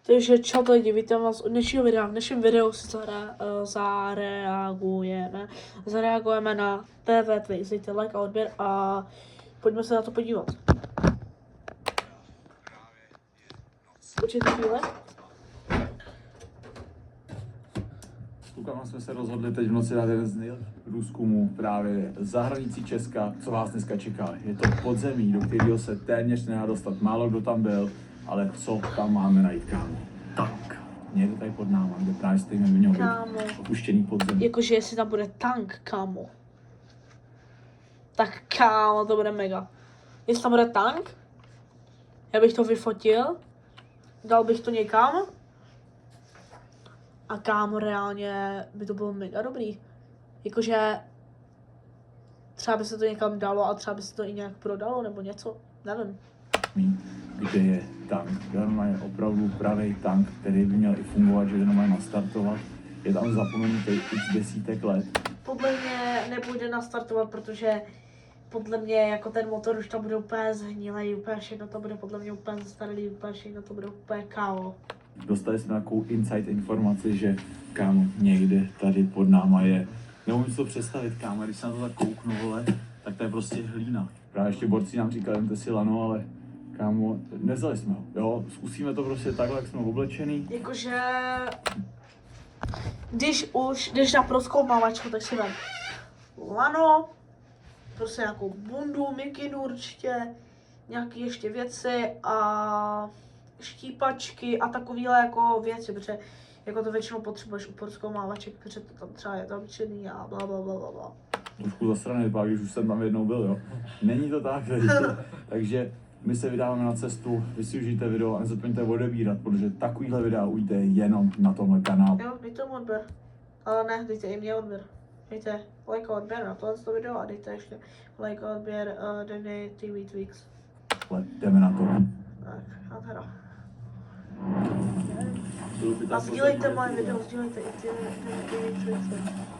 Takže čau lidi, vítám vás u dnešního videa. V dnešním videu si zareagujeme na TV Twix. Dejte like a odběr a pojďme se na to podívat. Počkejte chvíle. S klukama jsme se rozhodli teď v noci dát jeden z nejlepších průzkumů právě za hranicí Česka, co vás dneska čeká. Je to podzemí, do kterého se téměř nedá dostat. Málo kdo tam byl, ale co tam máme najít, kámo? Tak, někde tady pod náma, kde právě stejně by mělo být opuštěný podzemí. Jakože jestli tam bude tank, kámo. Tak kámo, to bude mega. Jestli tam bude tank, já bych to vyfotil, dal bych to někam. A kámo, reálně by to bylo mega dobrý. Jakože třeba by se to někam dalo a třeba by se to i nějak prodalo nebo něco, nevím. Kde je tank. Kde je opravdu pravý tank, který by měl i fungovat, že jenom mají nastartovat. Je tam zapomenutý už desítek let. Podle mě nebude nastartovat, protože podle mě jako ten motor už tam bude úplně zhnilej, úplně všechno to bude podle mě úplně zastaralý, úplně všechno to bude úplně kámo. Dostali jsme takovou inside informaci, že kámo, někde tady pod náma je. Neumím si to představit, kámo, když se na to tak kouknu, vole, tak to je prostě hlína. Právě ještě borci nám říkali, vemte si lano, ale kámo, nevzali jsme ho, jo, zkusíme to prostě takhle, jak jsme oblečený. Jakože, když už jdeš na prozkoumávačku, tak si vem lano, prostě nějakou bundu, mikinu určitě, nějaký ještě věci a štípačky a takovýhle jako věci, protože jako to většinou potřebuješ u prozkoumávaček, protože to tam třeba je zamčený a bla bla bla bla. Trošku zasraný pak, když už jsem tam jednou byl, jo. Není to tak, takže my se vydáváme na cestu, vy si užijte video a nezapomeňte odebírat, protože takovýhle videa ujdete jenom na tomhle kanálu. Jo, dejte mu odběr, ale ne, dejte i mě odběr. Dejte like a odběr na tohle video a dejte ještě like a odběr Danny TV Twix. Jdeme na to. Tak, a teda. A sdílejte moje video, sdílejte i ty Twixy.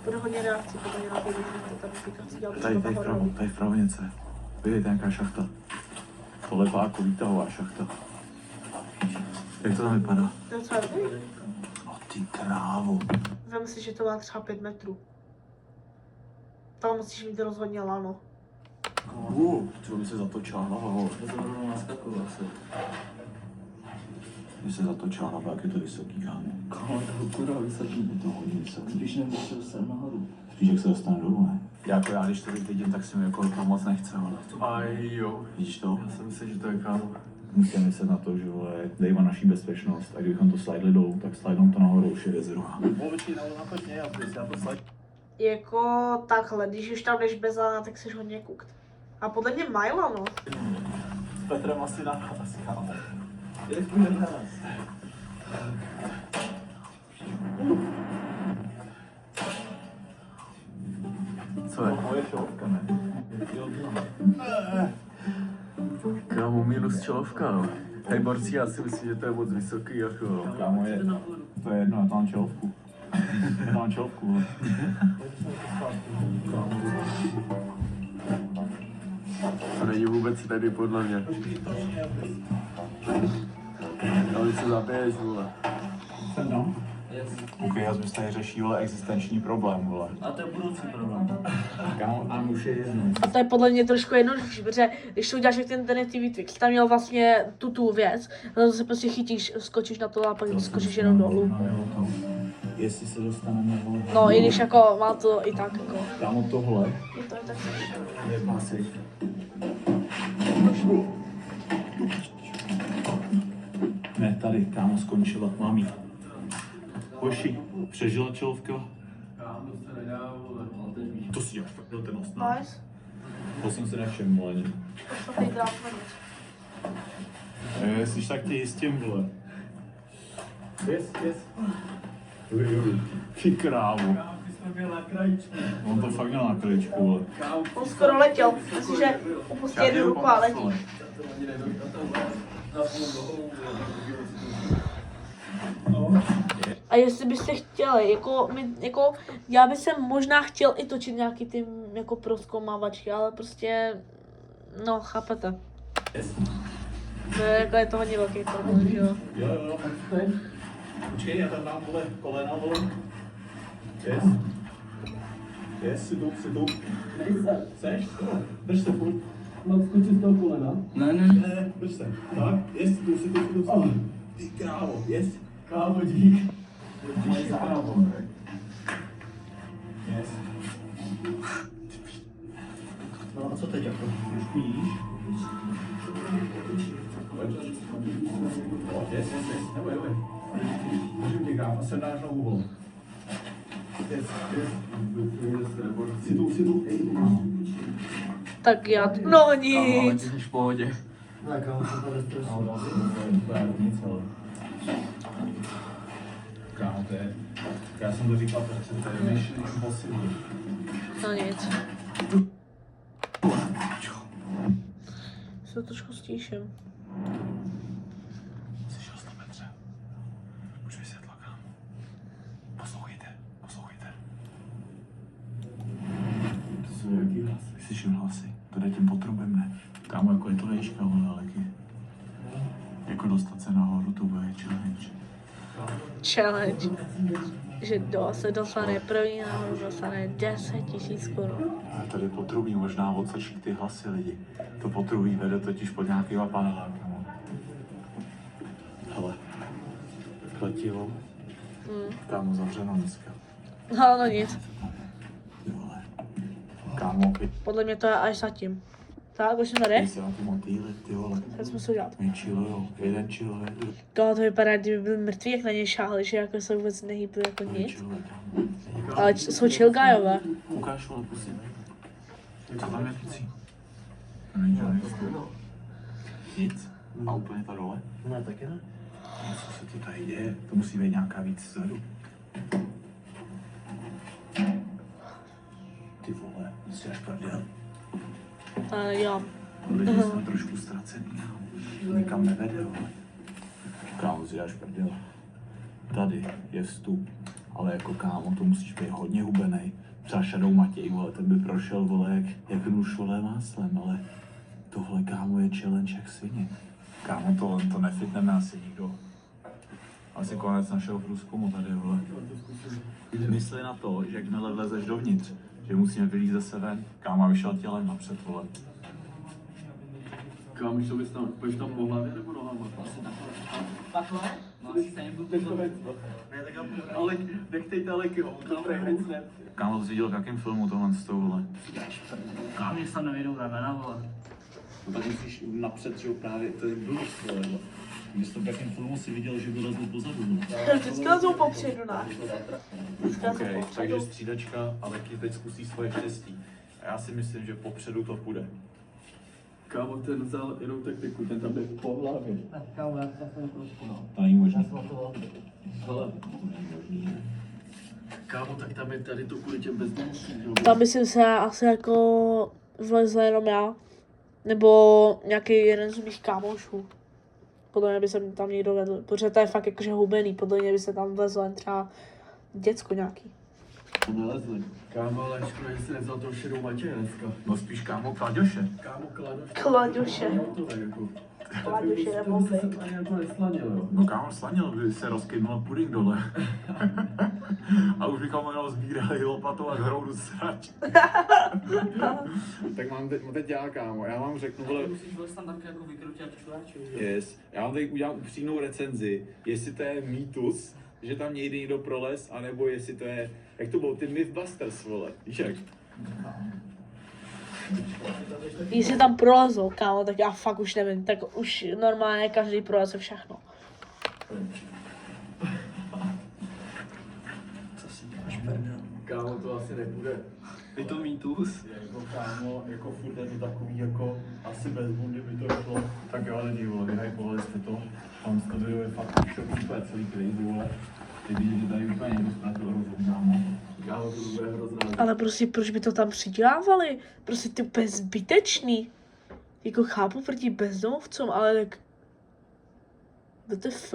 Bude hodně reakcí, protože na ty tady aplikaci dělat. Tady vpravo něco je. Vidíte, nějaká šachta. Tohle je jako výtahová šachta. Jak to tam vypadá? To je třeba dobrý. Ty krávo. Vem si, že to má třeba 5 metrů. Tam musíš mít rozhodně lano. Třeba by se zatočila hlavu. By se zatočila hlavu, jak je to vysoký, kámo. Kámo, to je kurva vysoký. Je to hodně vysoký. Když nebudu se dostat nahoru. Víš, jak se dostane dolů, ne? Já když to teď vidím, tak si mi jako moc nechce, ale... Aj jo. Vidíš to? Já jsem myslel, že to je kámo. Musíme myslet na to, že vole, dejme naší bezpečnost a kdybychom to slidli dolů, tak slidnou to nahoru už je věc druhá. Jako takhle, když už tam jdeš bez lana, tak jsi hodně kukt. A podle mě mají lano. S Petrem asi na nás, kámo. Jak bude nás? Co je? Moje šovka, ne? Kámo, minus čelovka, no. Hej, borci, já si myslím, že to je moc vysoký, jako. Kámo, to je jedno, já tam mám čelovku. Já tam mám čelovku, To není vůbec ready, podle mě. Ale se zabiješ, vole. no. OK, já jsme tady řeší, vole, existenční problém, vole. A to je budoucí problém. Kámo, a už je jedno. A to je podle mě trošku jednodušší, protože když to uděláš jak ten Danny TV Twix, tam měl vlastně tu věc, a to se prostě chytíš, skočíš na to a pak skočíš jenom dolů. Jestli se dostaneme, vole. No, i když jako má to i tak jako. Kámo, tohle Je to i tak. je safe. Ne, tady, kámo, skončila, mám jí. Hoši, přežila čelovka? To si děláš fakt ten nos, ne? Nice. To jsem si nevšiml, ale To teď dám jsi tak tě jistím, vole. Yes. Ty krávo. On to fakt měl na krajičku, vole. On skoro letěl, myslím, že upustí jednu ruku a letí. A jestli byste chtěli, jako já bych se možná chtěl i točit nějaký ty jako prozkoumávačky, ale prostě, no chápete. No, jako je to hodně velký problém, že jo. Jo, počkej, já tam dám, vole, kolena, vole. Si tu. Nejsem. Seš? Drž se furt. Mám skočit z toho kolena? Ne, drž se. Tak, si tu. Ty krávo, Kámo, dík. Máš zárovo. No a co teď jako? Trošku jíš? Neboj. Držím tě, kámo, sem dáš nohu, vole. Si tu. Tak já, no Ale nic. ty jsi v pohodě. Ne, kámo, jsem to nestresoval. Kámo, to je... Já jsem to říkal, protože to je mission impossible. No nic. Se trošku stíším. Slyšel jsi to, Petře? Už vysvětla, kámo. Poslouchejte. To jsou nějaký hlasy. Slyším hlasy. To jde tím potrubem, ne? Kámo, jako je to vejška, vole, ale jako dostat se nahoru, to bude challenge. Challenge. Že se dostane první nahoru, dostane 10 000 korun. A tady potrubí možná odsečí ty hlasy lidi. To potrubí vede totiž pod nějakýma panelákama. Hele, letilo. Kámo, zavřeno dneska. No nic. Ty vole. Kámo, Podle mě to je až zatím. Tak, už jsem tady. když se na ty motýly, ty vole. Tak jsme se udělat. Oni chillujou, jeden chilluje, To vypadá, kdyby byl mrtvý, jak na něj šáhli, že jako se vůbec nehýbli jako druhý nic. chilluje, kámo. Ale jsou chill guyové. Ukáž, vole, pusy. Co tam je, pucí? To není žádný nic. A úplně ta dole? Ne, taky ne. Co se to tady děje? To musí být nějaká víc vzadu. Ty vole, jsi až prdel. Ale jo. Lidi jsme trošku ztracený, nikam nevede, vole. Kámo, si dáš prdel. Tady je vstup, ale jako kámo, to musíš být hodně hubenej. Třeba Shadow Matěj, vole, ten by prošel, vole, jak nůž, vole, máslem, ale tohle, kámo, je challenge jak svině. Kámo, to nefitneme asi nikdo. Asi konec našeho průzkumu tady, vole. Mysli na to, že jakmile vlezeš dovnitř, že musíme vylít zase ven. Kámo, vyšel tělem napřed, vole. Kámo, co bys tam, půjdeš tam po hlavě nebo nohama? Takhle? No asi stejně budu pozorný. Ne, tak Ale nechtejte ale to prehrec ne. Kámo, jsi viděl v jakém filmu tohle s tou, vole? kámo, mě tam nevědou ramena, vole. No tak musíš napřed, že jo, právě, to je blbost, vole, no. Když to v jakém filmu si viděl, že vylezl pozadu, no. Vždycky lezou popředu, ne? Vždycky lezou Okay, takže popředu. střídačka a taky teď zkusí svoje štěstí. A já si myslím, že popředu to půjde. Kámo, ten vzal jinou taktiku, ten tam jde po hlavě. Ne, kámo, já to jsem trošku, no. To není možné. Já jsem to Hele. Kámo, tak tam je tady to kvůli těm bezdomovcům, jo? Tam myslím se asi jako vlezl jenom já. Nebo nějaký jeden z mých kámošů. Podle mě by se tam někdo vedl, protože to je fakt jakože hubený, podle mě by se tam vlezl jen třeba děcko nějaký. Nelezli. Kámo, ale škoda, že jsi nevzal toho Shadow Matěje dneska. No spíš kámo Klaďoše. Kámo, Kladoš. Klaďoše. To je jako. Klaďoše je To by se bomby. ani jako neslanil, jo? No kámo slanil, by se rozkydnul puding dole. A už bychom jenom sbírali lopatou a hroudu srač. Tak mám teď já, kámo, já vám řeknu, vole, musíš vůbec tam tak jako vykrutit čuráčů, jo? yes. Já vám teď udělám upřímnou recenzi, jestli to je mýtus, že tam někdy někdo prolez, anebo jestli to je, jak to bylo, ty Mythbusters, vole, víš jak? Jestli tam prolezl, kámo, tak já fakt už nevím, tak už normálně každý proleze všechno. Co si děláš, prdel? Kámo, to asi nebude. Je to mýtus? Jako kámo, jako furt je to takový, jako asi bez bundy by to šlo. Tak jo, lidi, vole, vyhypovali jste to. Tam to video je fakt už úplně celý crazy, vole. Ty vidíš, že tady úplně někdo ztratil rozum, kámo. Kámo, to bude hrozná. Ale prostě proč by to tam přidělávali? Prostě ty úplně zbytečný. Jako chápu proti bezdomovcům, ale tak... WTF?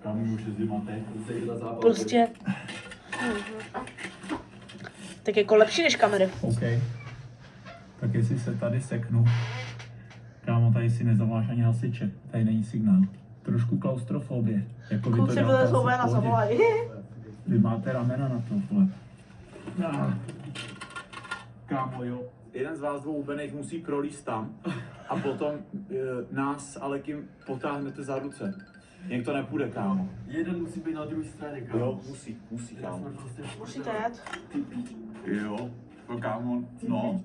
Kámo, už jezdí máte. Prostě... Tak jako lepší než kamery. OK. Tak jestli se tady seknu, Kámo, tady si nezavoláš ani hasiče, tady není signál. Trošku klaustrofobie. Jako vy to Kluci děláte vylezou asi ven a v pohodě. zavolají. Vy máte ramena na to, vole. Kámo, jo. Jeden z vás dvou ubených musí prolíst tam a potom nás ale kým potáhnete za ruce. Jinak to nepůjde, kámo. Jeden musí být na druhé straně, kámo. Jo, musí, kámo. Musíte jet. Jo, to kámo, no.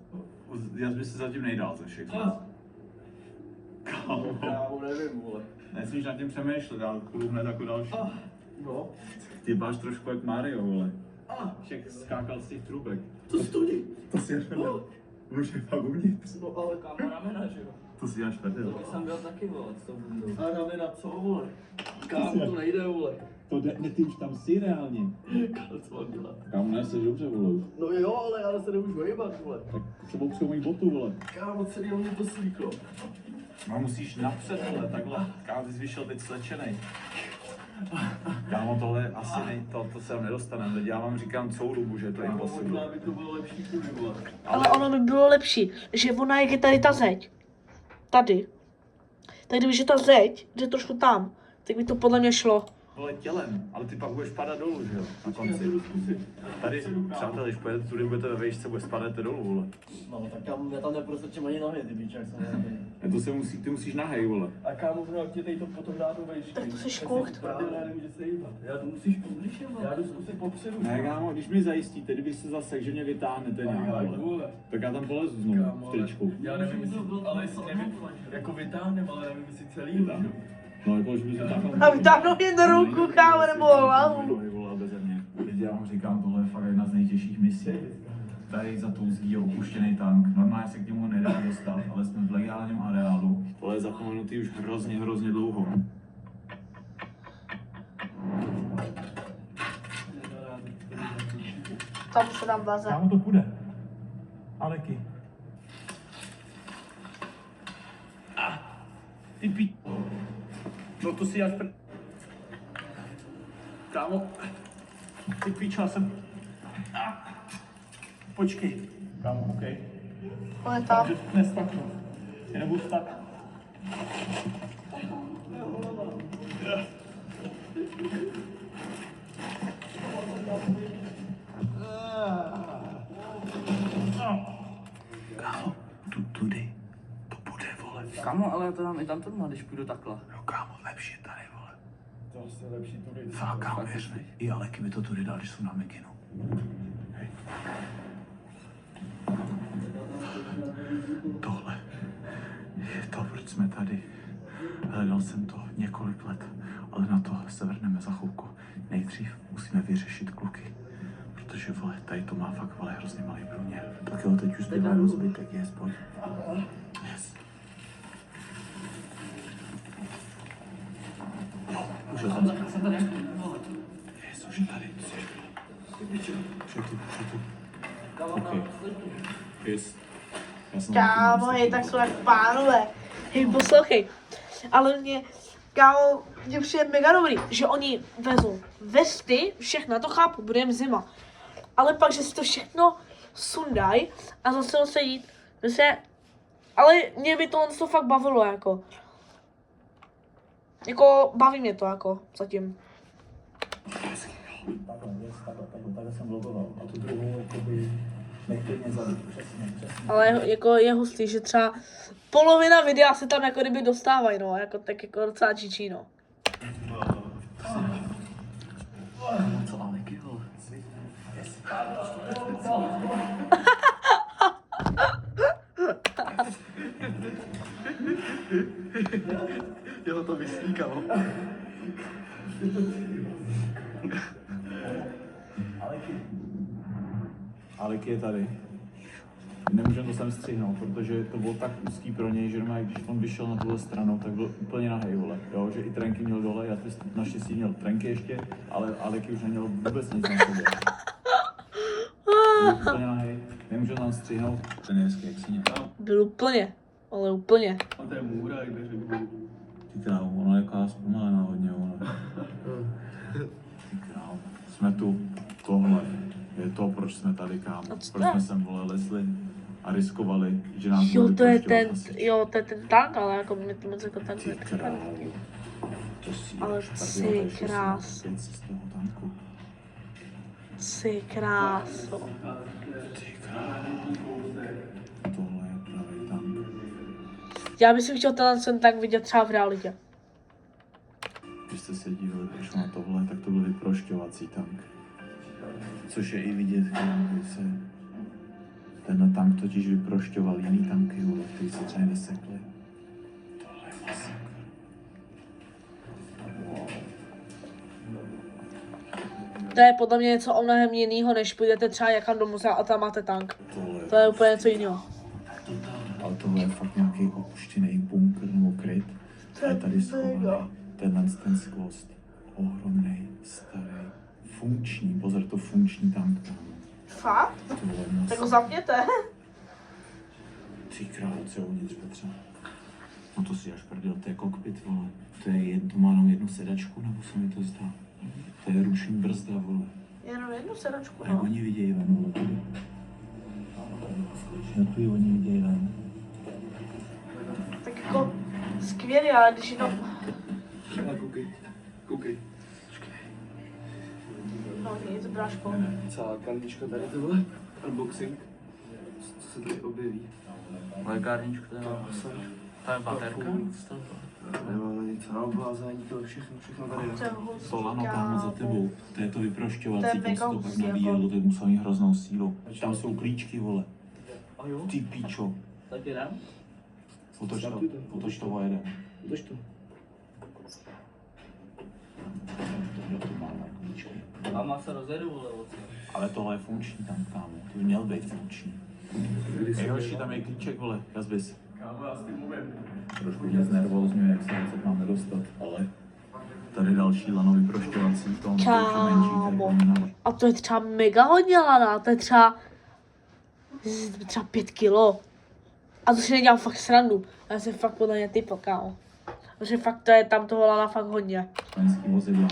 Já bych se zatím nejdál ze všech. Kámo, Kámo, nevím, vole. nesmíš nad tím přemýšlet, já půjdu hned jako další. No. Ty máš trošku jak Mario, vole. Však skákal z těch trubek. To stojí. To si až prdel. Už je fakt uvnitř. No ale kámo ramena, že jo? To si až prdel. To jsem byl taky, vole, s tou bundou. A ramena co, vole? Kámo, to nejde, vole. To jde, ty už tam jsi reálně. Kámo, co mám dělat? Kámo, nejsi dobře, vole už. No jo, ale já se nemůžu hejbat, vole. Tak sebou přijou botu, vole. Kámo, celý mě to slíklo. No musíš napřed, vole, takhle. Kámo, ty jsi vyšel teď slečenej. Kámo, tohle asi to se nedostaneme. Já vám říkám celou dobu, že to je Kámo, impossible. možná by to bylo lepší kvůli, vole. Ale ono by bylo lepší, že ona jak je tady ta zeď. Tady. Tak kdyby, že ta zeď jde trošku tam, tak by to podle mě šlo. Vole, tělem, ale ty pak budeš padat dolů, že jo? Na Já konci. to jdu zkusit. Tady, přátelé, když pojedete tudy, budete ve vejšce, bude spadete dolů, vole. No, tak já tam neprostrčím ani nohy, ty bíček, jsem nevím. To se ty musíš nahej, vole. A kámo, no, ti tady to potom dá do vejšky. Tak to jsi Já školt. si prdele, nemůže se hýbat. Já to musíš pomůžeš, já jdu zkusit popředu. Ne, kámo, když mi zajistíte, kdyby se zase, že mě vytáhnete nějak, vole. Tak já tam polezu znovu, v tričku. Já nevím, jestli, ale jestli nevím, jako vytáhnem, ale nevím, jestli celý vytáhnu. No, jako, že by se takhle... A vytáhnou jen do ruku, kámo, nebo hlavu. Vole, beze mě. Teď já vám říkám, tohle je fakt jedna z nejtěžších misí. Tady za tou zdí je opuštěný tank. Normálně se k němu nedá dostat, ale jsme v legálním areálu. Tohle je zapomenutý už hrozně dlouho. Tam se tam vaze. Kámo, to půjde. Aleky. Ty pí... No to si až Kámo, ty píčo, já jsem... Počkej. Kámo, okej. On je tam. Takže nestaknu. Já nebudu tak. Kámo, tudy. To bude, vole. Kámo, ale já to dám i tam to, když půjdu takhle. No kámo, lepší je tady, vole. To asi lepší tudy. Fakt, kámo, věř mi. I Aleky mi to tudy dal, když jsou na Mekinu. Hej. Tohle je to, proč jsme tady. Hledal jsem to několik let, ale na to se vrhneme za chvilku. Nejdřív musíme vyřešit kluky. Protože, vole, tady to má fakt, vole, hrozně malý průměr. Tak jo, teď už zbývá zbytek, je, pojď. Yes. Už je tam. Jsem tady jak vole. Yes, už je tady. Už je tu. Okay. Yes. Já jsem Kámo, hej, tak jsou jak pánové. Hej, poslouchej. Ale kámo, mě přijde mega dobrý, že oni vezou vesty, všechno, to chápu, bude jim zima. Ale pak, že si to všechno sundají a zase se jít. Ale mě by to fakt bavilo, jako. Jako, baví mě to, jako, zatím. Takhle jsem vlogoval. A tu druhou, jakoby, neklidně zadu. Přesně. Ale jako je hustý, že třeba polovina videa se tam jako kdyby dostávají, no, jako tak jako docela čičí, no. Co Aleky, vole? Jo, to vyslíkalo. Aleky je tady. Nemůžeme to sem střihnout, protože to bylo tak úzký pro něj, že normálně, když on vyšel na tuhle stranu, tak byl úplně nahej, vole. Jo, že i trenky měl dole, já ty naštěstí měl trenky ještě, ale Aleky už neměl vůbec nic na sobě. Byl úplně nahej, nemůžeme tam střihnout. Ten je hezký, jak si ně. Byl úplně, ale úplně. A to je můra, jak bych řekl. Ty krávo, ono je jako zpomalená hodně, vole. Ty krávo, jsme tu, tohle je to, proč jsme tady, kámo. A co Proč to jsme je? sem, vole, lezli a riskovali, že nás Jo, budou to je vyprošťovat ten, hasiči. jo, to je ten tank, ale jako mě to moc jako tank Ty nepřipadá. krávo. To si Ale až ty prdel, to je 16 kráso. věcí z toho tanku. Ty kráso. Ty krávo. Tohle je pravý tank. Já bych si chtěl ten tank vidět třeba v realitě. Když jste se dívali proč na tohle, tak to byl vyprošťovací tank. Což je i vidět, když se tenhle tank totiž vyprošťoval jiný tanky, vole, který se třeba nesekli. Tohle je masakr. Wow. To je podle mě něco o mnohem jiného, než půjdete třeba někam do muzea a tam máte tank. To je úplně něco jiného. Ale tohle je fakt nějaký opuštěný bunkr nebo kryt. A je tady schovaný ten skvost. Ohromný, starý, funkční, pozor, to funkční tank. Fakt? Tohle je Tak masakr. ho zapněte. Ty krávo, co je uvnitř, Petře? No to si až prdel, to je kokpit, vole. To má jenom jednu sedačku, nebo se mi to zdá? To je ruční brzda, vole. Jenom jednu sedačku, Jak no. oni vidějí ven, vole. Jak tu oni vidějí ven. Tak jako skvělý, ale když jenom... Koukej. No nic, bráško. Celá kandička tady tohle. Unboxing. Co se tady objeví? Lékárničku tady mám. To je baterka? Nebo něco na oblázání, to všechno tady. To je hustý, To lano tam za tebou, to je to To vyprošťovací, je tam se mega to pak hustý, nabíjelo, to muselo mít hroznou sílu. Tam jsou klíčky, vole. A jo? Ty píčo. Tak jdem? Otoč to vojede. Drž to. Tohle to máme klíčky. A má se rozjedu, vole, oce. Ale tohle je funkční tam, kámo. To by měl být funkční. Nejhorší tam je klíček, vole, Jazbis. Kámo, já s tím mluvím. Trošku mě znervózňuje, jak se něco máme dostat, ale tady další lano vyprošťovací, to on Kámo. A to je třeba mega hodně lana, to je třeba 5 kilo. A to si nedělám fakt srandu. Já jsem fakt podle mě typl, kámo. Protože fakt to je tam toho lana fakt hodně. Slovenský vozidlo.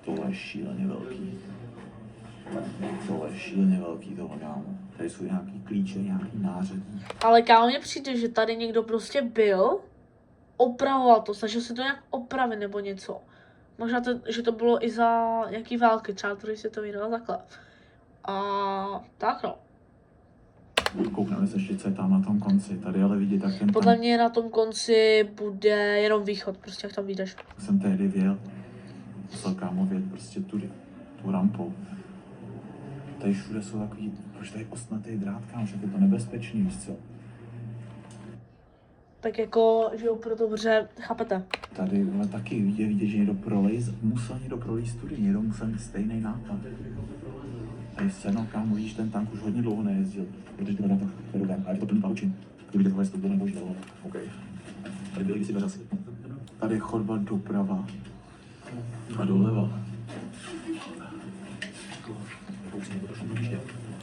Tohle je šíleně velký. Tohle je šíleně velký, tohle, kámo. Tady jsou nějaký klíče, nějaký nářadí. Ale kámo, mně přijde, že tady někdo prostě byl, opravoval to, snažil se to nějak opravit nebo něco. Možná, že to bylo i za nějaký války, třeba tady se to vydalo takhle. A tak no. Koukneme se ještě, co je tam na tom konci. Tady ale vidět, jak ten Podle tank, mě na tom konci bude jenom východ, prostě jak tam vyjdeš. jsem tehdy vyjel. Musel kámo vyjet prostě tudy, tu rampou. Tady všude jsou takový, proč tady ostnatý drát, kámo, že je to nebezpečný, víš co? Tak jako, že jo, proto, protože, chápete? Tady vole, taky je vidět, že musel někdo prolízt tudy, někdo musel mít stejný nápad. Tady se, no kámo, víš, ten tank už hodně dlouho nejezdil, protože to tak to je dobré, ale je to plný pavučin. Kdyby tohle je to neboží, ale OK. Tady byly kdysi veřasy. Tady je chodba doprava a doleva.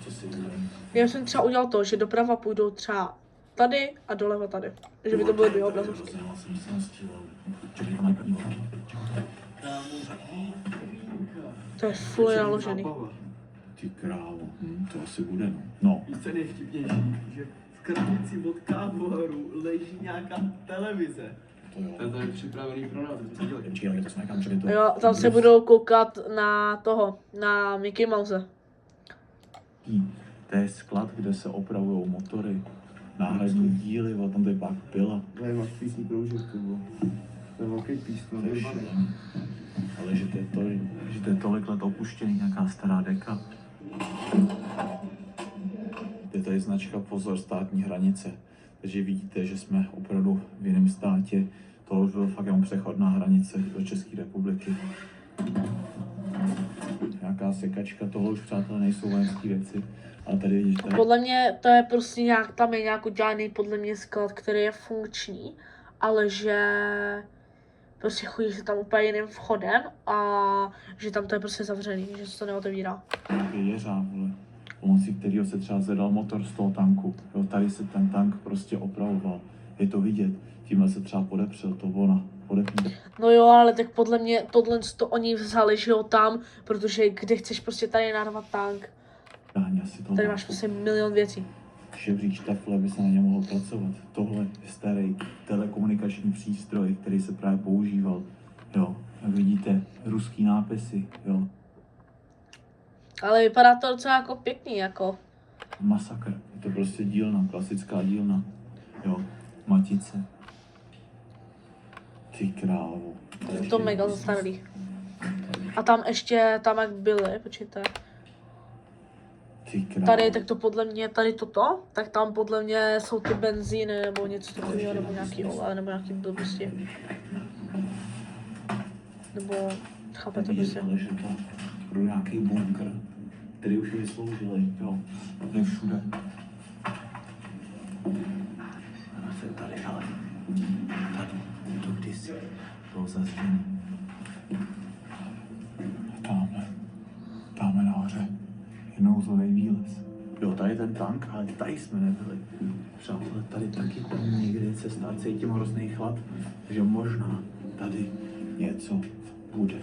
Co si udělám? Já jsem třeba udělal to, že doprava půjdou třeba tady a doleva tady. Že by to byly dvě obrazovky. To je full naložený. Ty krávo, to asi bude, no. No, Víš, co je nejvtipnější, že v krabici od kávovaru leží nějaká televize. to jo. To je připravený pro nás, co dělat? Počkej, ale to jsme někam, že by to... Jo, tam se budou koukat na toho, na Mickey Mouse. To je sklad, kde se opravují motory, náhradní díly, o tom tady pak pila. To je písní proužek, to bylo. To je velký písmo, To je šílený. Ale že to je tolik let opuštěný, nějaká stará deka. Je tady značka Pozor, státní hranice. Takže vidíte, že jsme opravdu v jiném státě. Tohle už byl fakt jenom přechodná hranice do České republiky. Nějaká sekačka, tohle už přátelé nejsou vojenské věci. Ale tady vidíš, tady Podle mě to je prostě nějak, tam je nějak udělaný podle mě sklad, který je funkční, ale že prostě chodí se tam úplně jiným vchodem a že tam to je prostě zavřený, že se to neotevírá. nějaký jeřáb, vole, pomocí kterého se třeba zvedal motor z toho tanku. Jo, tady se ten tank prostě opravoval. Je to vidět. Tímhle se třeba podepřel, to ona podepne. No jo, ale tak podle mě tohle to oni vzali, že jo, tam, protože kde chceš prostě tady narvat tank, Ani asi to tady máš prostě milion věcí. žebřík štafle, aby se na něm mohlo pracovat. Tohle je starý telekomunikační přístroj, který se právě používal. Jo, jak vidíte, ruský nápisy, jo. Ale vypadá to docela jako pěkný, jako. Masakr. Je to prostě dílna, klasická dílna. Jo, matice. Ty krávo. Je to mega zastaralý. A tam ještě, tam jak byly, počkejte. Ty krávo. Tady, tak to podle mě, tady toto, tak tam podle mě jsou ty benzíny nebo něco takového, nebo nějaký olej, nebo nějaký blbosti. Nebo, chápete Vidíte, prostě. že to pro nějaký bunkr, který už je vysloužili, jo. To je všude. A co je tady, ale tady, to kdysi bylo zazděné. Tamhle nahoře je nouzový výlez. Jo, tady je ten tank, ale tady jsme nebyli. Přátelé, tady taky tam někde cesta, cítím hrozný chlad, že možná tady něco bude.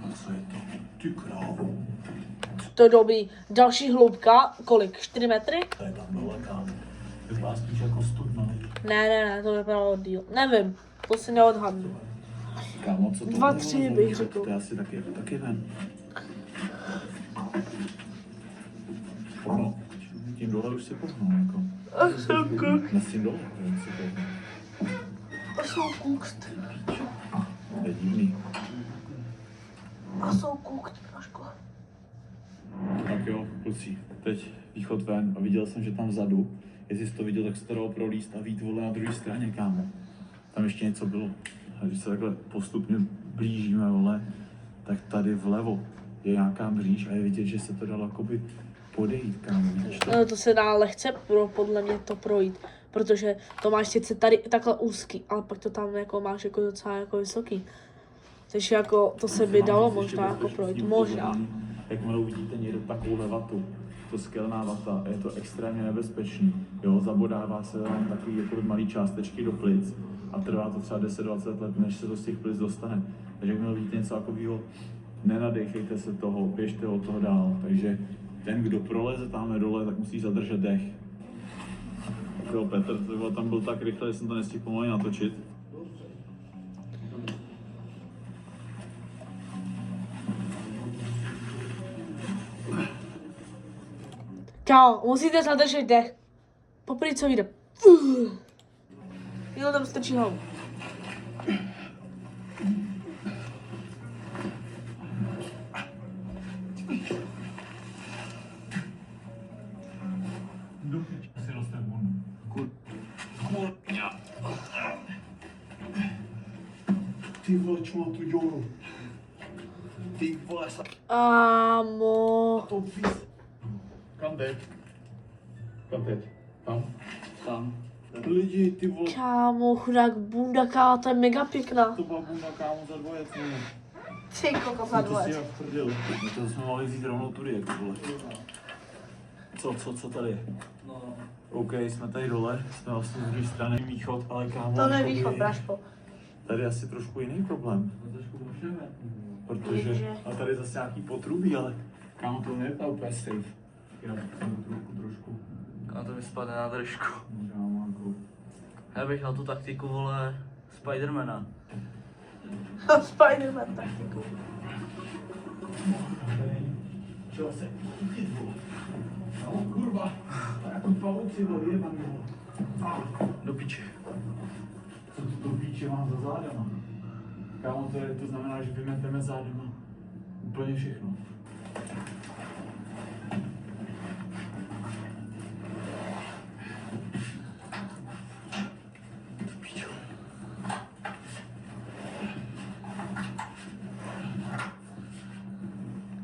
A co je to? Ty krávo. To je dobrý. Další hloubka, kolik? 4 metry? To je tam dole, kámo. Vypadá spíš jako studna. Ne, to vypadalo díl. Nevím, to si neodhadnu. Kámo, co to 2, bylo? 3 bych řekl. To je asi taky ven. No, tím dole už si pohnul, jako. Ach, jsem kuk. Ne, s tím dole, si pohnul. A jsou kuk, To je divný. a jsou kuk, Aško. Tak jo, kluci, teď východ ven a viděl jsem, že tam vzadu, jestli jsi to viděl, tak se to dalo prolíst a vít vole na druhé straně, kámo. Tam ještě něco bylo. A když se takhle postupně blížíme, vole, tak tady vlevo je nějaká mříž a je vidět, že se to dalo jakoby podejít, kámo. Vidíš to? No, to se dá lehce podle mě to projít, protože to máš sice tady takhle úzký, ale pak to tam jako máš jako docela jako vysoký. Takže jako to se by dalo možná jako projít, možná. Jakmile uvidíte někde takovouhle vatu, to skelná vata, je to extrémně nebezpečný. Jo, zabodává se vám takový jako malý částečky do plic a trvá to třeba 10-20 let, než se to z těch plic dostane. Takže jakmile uvidíte něco takového, nenadechejte se toho, běžte od toho dál. Takže ten, kdo proleze tamhle dole, tak musí zadržet dech. Jo, Petr, to tam byl tak rychle, že jsem to nestihl pomalu natočit. Kámo, musíte zadržet dech. Poprvé co vyjde. Jenom tam strčí hlavu. Asi roste bundu. Ty vole, čo mám tu děuru? Ty vole, Ámo. to pís. Kam teď? Kam teď? Tam? Tam. Lidi, ty vole, Kámo, chudák bunda, kámo, to je mega pěkná. to byla bunda, kámo, za dvojec, ne? Ty koko za To si dvojec. jak prdel. My to jsme mohli vzít rovnou tudy, jako vole. Co tady je? No, OK, jsme tady dole, jsme vlastně z druhé strany východ, ale kámo, To je jakoby východ, Braško. tady je asi trošku jiný problém, to trošku můžeme. protože, Jenže- a tady je zase nějaký potrubí, ale kámo, to nevypadá úplně safe. Já jsem trošku. A to mi spadne na držku. Kámo, jako. Já bych na tu taktiku, vole, Spidermana. Spider-Man taktiku. Čeho se? No, kurva, jako pavouci byl jeban, Do piče. co tu do píče mám za zádama? Kámo, to znamená, že vymeteme zádama úplně všechno. Do píče.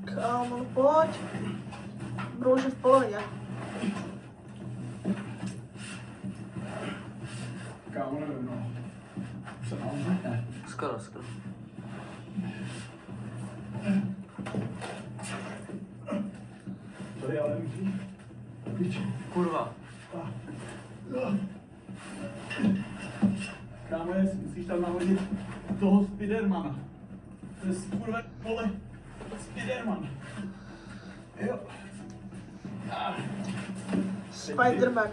Kámo, pojď. Brouže v pohodě. Kámo, nevím, no. Se nám ne. Skoro. Tady ale vidíš? Píče. Kurva. Kámo, musíš tam nahodit toho Spidermana. To je kurva pole Spiderman. Jo. Spider-Man.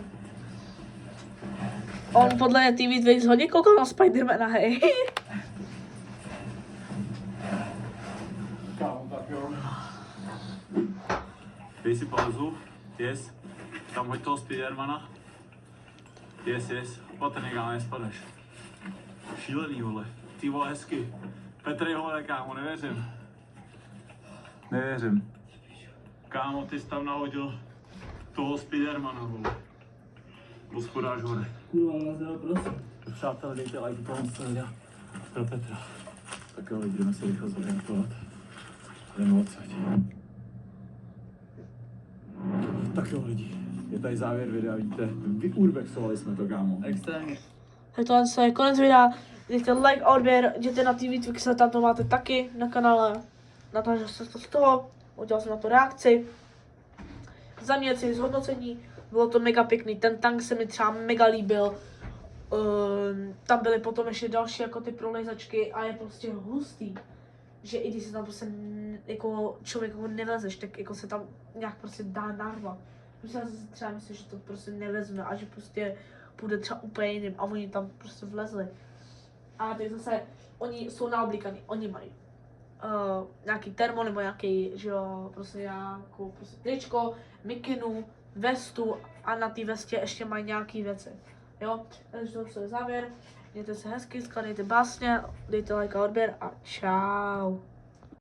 On podle TV2 hodně koukal na Spider-Mana, hej. Kámo, tak jo. Dej si pauzu. Yes. Tam hoď toho Spidermana. Yes. Opatrně, kámo, nespadneš. Šílený, vole. Ty vole, hezky. Petr, vole, kámo, nevěřím. Kámo, ty jsi tam nahodil toho Spidermana, vole. Hospodář hore. Kurva, nazdar, prosím. Přátelé, dejte like do toho videa pro Petra. Tak jo, jdeme se rychle zorientovat. Jdeme odsaď. Tak jo, lidi. Je tady závěr videa, vidíte? Vyurbexovali jsme to, kámo. Extrémně. Tak tohle je konec videa. Dejte like a odběr, jděte na TV Twix, tam to máte taky na kanále. Natážel se to z toho, udělal jsem na to reakci. Za mě si zhodnocení, bylo to mega pěkný, ten tank se mi třeba mega líbil. Tam byly potom ještě další jako ty prolejzačky a je prostě hustý. Že i když se tam prostě jako člověk jako nevezeš, tak jako se tam nějak prostě dá narvat. Já si třeba myslím, že to prostě nevezme a že prostě půjde třeba úplně jiným a oni tam prostě vlezli. A teď zase, oni jsou naoblíkaní, oni mají nějaký termo nebo nějaký, že jo, prostě nějakou prostě tričko, mikinu, vestu a na té vestě ještě mají nějaký věci. Jo, takže to je závěr. Mějte se hezky, skladejte básně, dejte like a odběr a čau.